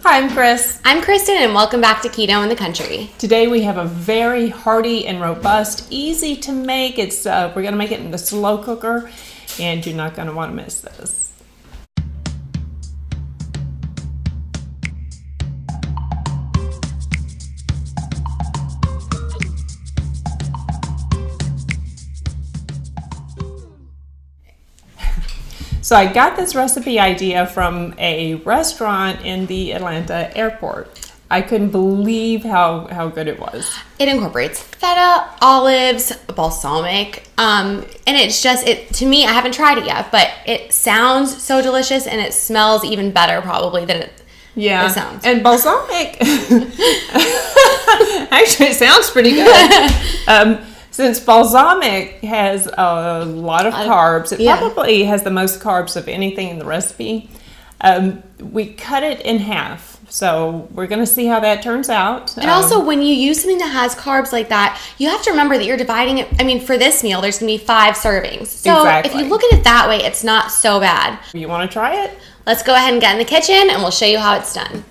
Hi, I'm Chris. I'm Kristen, and welcome back to Keto in the Country. Today we have a very hearty and robust, easy to make. We're going to make it in the slow cooker, and you're not going to want to miss this. So I got this recipe idea from a restaurant in the Atlanta airport. I couldn't believe how good it was. It incorporates feta, olives, balsamic, and it's just, to me, I haven't tried it yet, but it sounds so delicious, and it smells even better probably than it sounds. And balsamic, actually, it sounds pretty good. Since balsamic has a lot of carbs, it probably has the most carbs of anything in the recipe. We cut it in half, so we're going to see how that turns out. And also, when you use something that has carbs like that, you have to remember that you're dividing it. I mean, for this meal, there's going to be 5 servings. So if you look at it that way, it's not so bad. You want to try it? Let's go ahead and get in the kitchen, and we'll show you how it's done.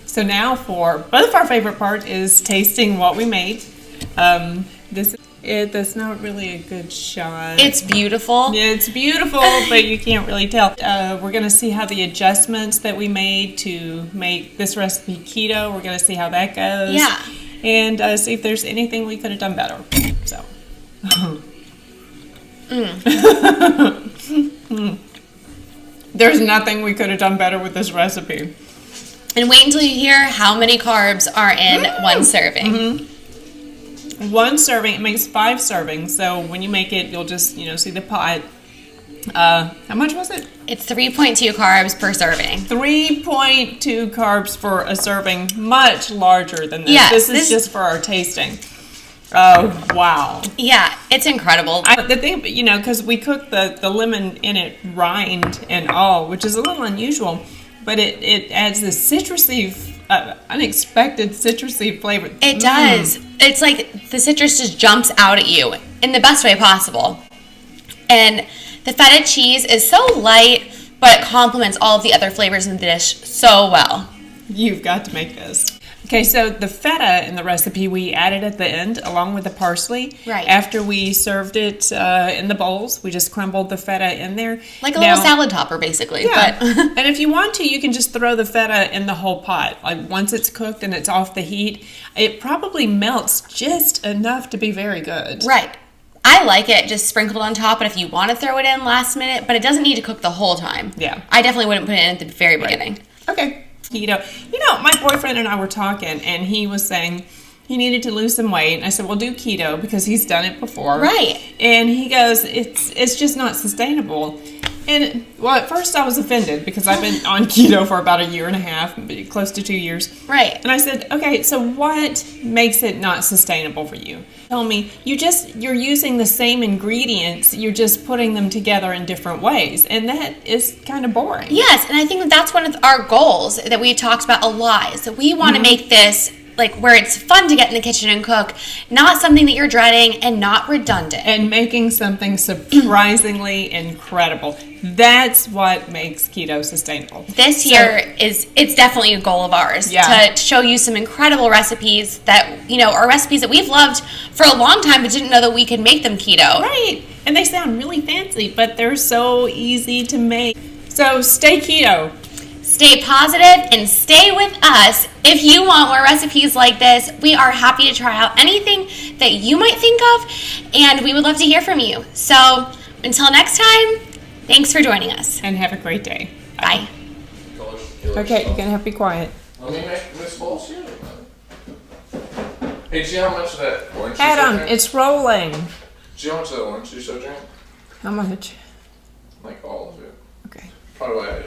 So now for both of our favorite part is tasting what we made. That's not really a good shot. It's beautiful. Yeah, it's beautiful, but you can't really tell. We're going to see how the adjustments that we made to make this recipe keto, we're going to see how that goes. Yeah. And see if there's anything we could have done better. So. There's nothing we could have done better with this recipe. And wait until you hear how many carbs are in one serving. Mm-hmm. One serving, it makes 5 servings. So when you make it, you'll just, see the pot. How much was it? It's 3.2 carbs per serving. 3.2 carbs for a serving, much larger than this. Yes, this is just for our tasting. Oh, wow. Yeah, it's incredible. The thing, because we cook the lemon in it rind and all, which is a little unusual, but it adds this citrusy, unexpected citrusy flavor. It does. It's like the citrus just jumps out at you in the best way possible. And the feta cheese is so light, but it complements all of the other flavors in the dish so well. You've got to make this. Okay, so the feta in the recipe we added at the end along with the parsley. Right. After we served it in the bowls, we just crumbled the feta in there. Like a little salad topper, basically. Yeah. But and if you want to, you can just throw the feta in the whole pot. Like once it's cooked and it's off the heat, it probably melts just enough to be very good. Right. I like it just sprinkled on top, but if you want to throw it in last minute, but it doesn't need to cook the whole time. Yeah. I definitely wouldn't put it in at the very beginning. Okay. Keto. My boyfriend and I were talking, and he was saying he needed to lose some weight. And I said, well, do keto because he's done it before. Right. And he goes, it's just not sustainable. And, well, at first I was offended because I've been on keto for about 1.5 years, close to 2 years. Right. And I said, okay, so what makes it not sustainable for you? Tell me, you're using the same ingredients, you're just putting them together in different ways. And that is kind of boring. Yes, and I think that's one of our goals that we talked about a lot, is that we want to make this like where it's fun to get in the kitchen and cook, not something that you're dreading and not redundant. And making something surprisingly incredible. That's what makes keto sustainable. This year it's definitely a goal of ours to show you some incredible recipes that, are recipes that we've loved for a long time but didn't know that we could make them keto. Right. And they sound really fancy, but they're so easy to make. So stay keto. Stay positive and stay with us. If you want more recipes like this, we are happy to try out anything that you might think of, and we would love to hear from you. So until next time, thanks for joining us. And have a great day. Bye. Okay, you're going to have to be quiet. Let me make this bowl cereal. Hey, do you see how much of that orange juice Adam, I drank? it's rolling. Do you know how much of that orange juice I drank? How much? Like all of it. Okay. Probably why I